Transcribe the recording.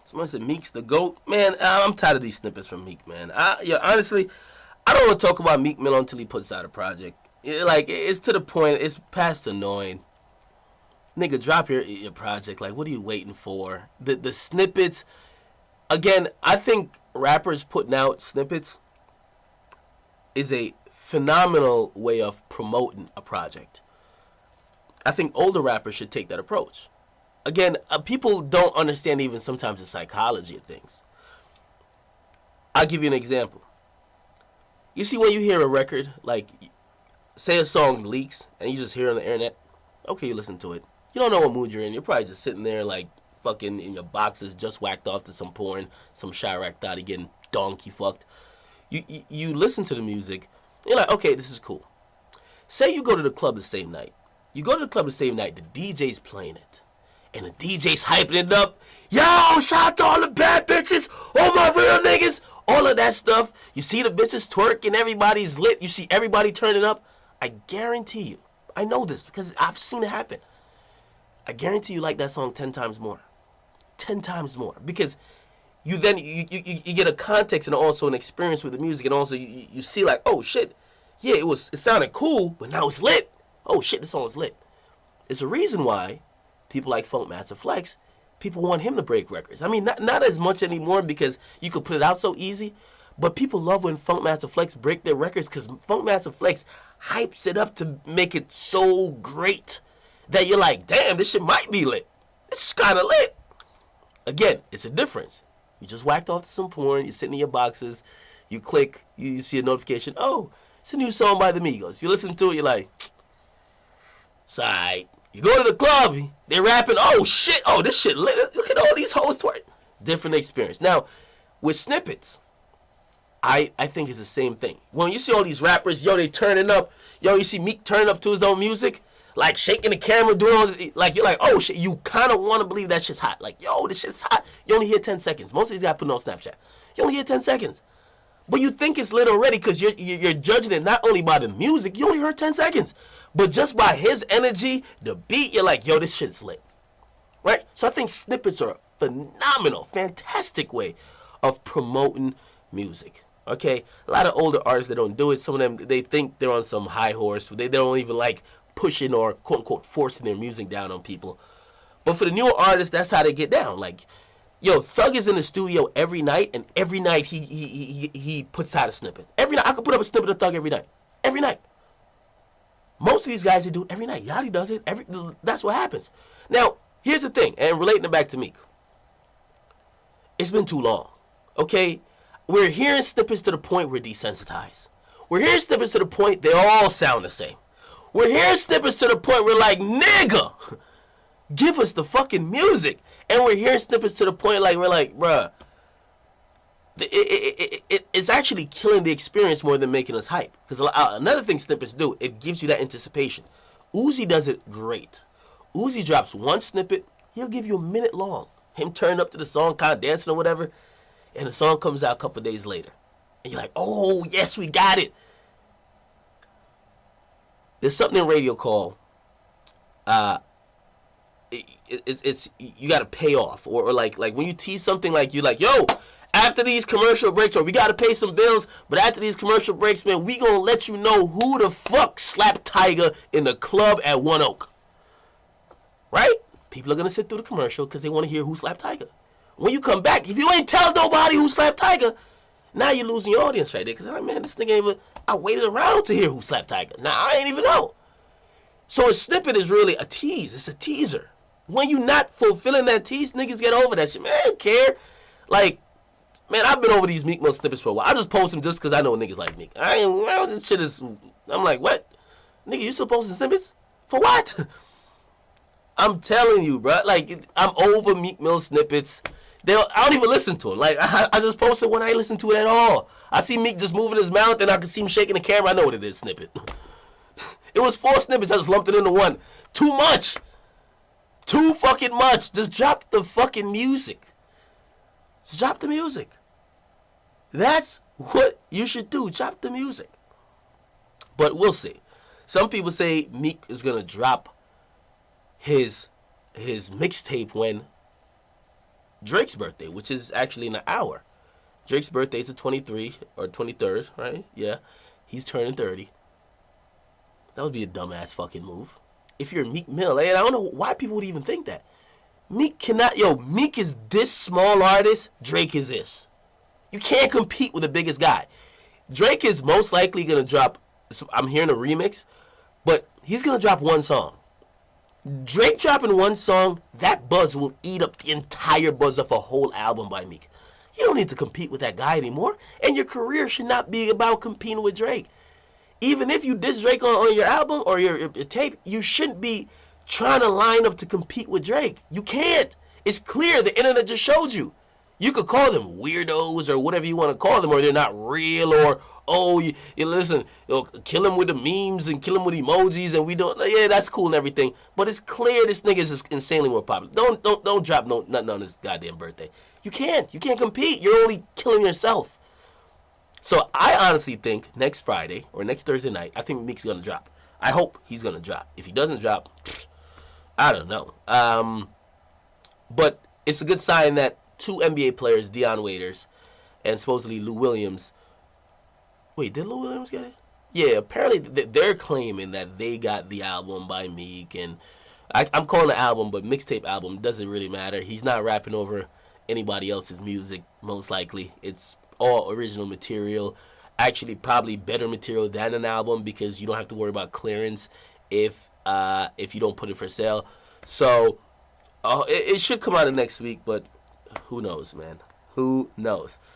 Someone said Meek's the GOAT. Man, I'm tired of these snippets from Meek, man. Honestly, I don't want to talk about Meek Mill until he puts out a project. It's to the point, it's past annoying. Nigga, drop your project. Like, what are you waiting for? The snippets, again, I think rappers putting out snippets is a phenomenal way of promoting a project. I think older rappers should take that approach. Again, people don't understand even sometimes the psychology of things. I'll give you an example. You see, when you hear a record, like, say a song leaks, and you just hear it on the internet, okay, you listen to it. You don't know what mood you're in. You're probably just sitting there, like, fucking in your boxes, just whacked off to some porn, some Chirac thotty getting donkey fucked. You listen to the music, you're like, okay, this is cool. Say you go to the club the same night. You go to the club the same night, the DJ's playing it. And the DJ's hyping it up. Yo, shout out to all the bad bitches, all my real niggas, all of that stuff. You see the bitches twerking, everybody's lit. You see everybody turning up. I guarantee you, I know this because I've seen it happen. I guarantee you like that song 10 times more. 10 times more. Because you then, you get a context and also an experience with the music. And also you see like, oh shit, yeah, it sounded cool, but now it's lit. Oh shit, this song is lit. It's a reason why people like Funkmaster Flex, people want him to break records. I mean, not as much anymore because you could put it out so easy, but people love when Funkmaster Flex break their records because Funkmaster Flex hypes it up to make it so great that you're like, damn, this shit might be lit. It's kind of lit. Again, it's a difference. You just whacked off to some porn, you're sitting in your boxes, you click, you see a notification, oh, it's a new song by the Migos. You listen to it, you're like, it's alright. You go to the club, they're rapping, oh shit, oh this shit lit. Look at all these hoes twerk. Different experience. Now, with snippets, I think it's the same thing. When you see all these rappers, yo, they turning up. Yo, you see Meek turning up to his own music, like shaking the camera, doing all this, like you're like, oh shit, you kind of want to believe that shit's hot. Like, yo, this shit's hot. You only hear 10 seconds. Most of these guys putting on Snapchat. You only hear 10 seconds. But you think it's lit already because you're judging it not only by the music, you only heard 10 seconds. But just by his energy, the beat, you're like, yo, this shit's lit. Right? So I think snippets are a phenomenal, fantastic way of promoting music. Okay? A lot of older artists, they don't do it. Some of them, they think they're on some high horse. They don't even like pushing or quote-unquote forcing their music down on people. But for the newer artists, that's how they get down. Like, yo, Thug is in the studio every night, and every night he puts out a snippet. Every night. I could put up a snippet of Thug every night. Every night. Most of these guys, they do it every night. Yachty does it. That's what happens. Now, here's the thing, and relating it back to Meek. It's been too long, okay? We're hearing snippets to the point we're desensitized. We're hearing snippets to the point they all sound the same. We're hearing snippets to the point we're like, nigga, give us the fucking music. And we're hearing snippets to the point like, we're like, bruh, it's actually killing the experience more than making us hype. Because another thing snippets do, it gives you that anticipation. Uzi does it great. Uzi drops one snippet, he'll give you a minute long. Him turning up to the song, kind of dancing or whatever, and the song comes out a couple days later. And you're like, oh, yes, we got it. There's something in radio called, it's you got to pay off. Or like when you tease something, like you're like, yo, after these commercial breaks, or we got to pay some bills, but after these commercial breaks, man, we going to let you know who the fuck slapped Tiger in the club at One Oak. Right? People are going to sit through the commercial because they want to hear who slapped Tiger. When you come back, if you ain't tell nobody who slapped Tiger, now you're losing your audience right there. Because, like, man, this nigga ain't even, I waited around to hear who slapped Tiger. Now, I ain't even know. So a snippet is really a tease. It's a teaser. When you not fulfilling that tease, niggas get over that shit. Man, I don't care. Like, man, I've been over these Meek Mill snippets for a while. I just post them just because I know niggas like Meek. This shit is, I'm like, what? Nigga, you still posting snippets? For what? I'm telling you, bro. Like, I'm over Meek Mill snippets. I don't even listen to them. Like, I just post it when I ain't listen to it at all. I see Meek just moving his mouth and I can see him shaking the camera. I know what it is, snippet. It was 4 snippets. I just lumped it into one. Too much. Too fucking much. Just drop the fucking music. Just drop the music. That's what you should do. Drop the music. But we'll see. Some people say Meek is going to drop his mixtape when Drake's birthday, which is actually in an hour. Drake's birthday is the 23 or 23rd, right? Yeah. He's turning 30. That would be a dumbass fucking move. If you're Meek Mill, and I don't know why people would even think that. Meek cannot, Meek is this small artist, Drake is this. You can't compete with the biggest guy. Drake is most likely going to drop, I'm hearing a remix, but he's going to drop one song. Drake dropping one song, that buzz will eat up the entire buzz of a whole album by Meek. You don't need to compete with that guy anymore, and your career should not be about competing with Drake. Even if you diss Drake on your album or your tape, you shouldn't be trying to line up to compete with Drake. You can't. It's clear. The internet just showed you. You could call them weirdos or whatever you want to call them, or they're not real, or, you listen, kill them with the memes and kill them with emojis, and we don't, yeah, that's cool and everything. But it's clear this nigga is just insanely more popular. Don't drop nothing on his goddamn birthday. You can't. You can't compete. You're only killing yourself. So I honestly think next Friday or next Thursday night, I think Meek's gonna drop. I hope he's gonna drop. If he doesn't drop, I don't know. But it's a good sign that two NBA players, Deion Waiters and supposedly Lou Williams. Wait, did Lou Williams get it? Yeah, apparently they're claiming that they got the album by Meek, and I'm calling the album, but mixtape album doesn't really matter. He's not rapping over anybody else's music, most likely. It's all original material. Actually, probably better material than an album because you don't have to worry about clearance if you don't put it for sale. So it should come out next week, but who knows, man? Who knows?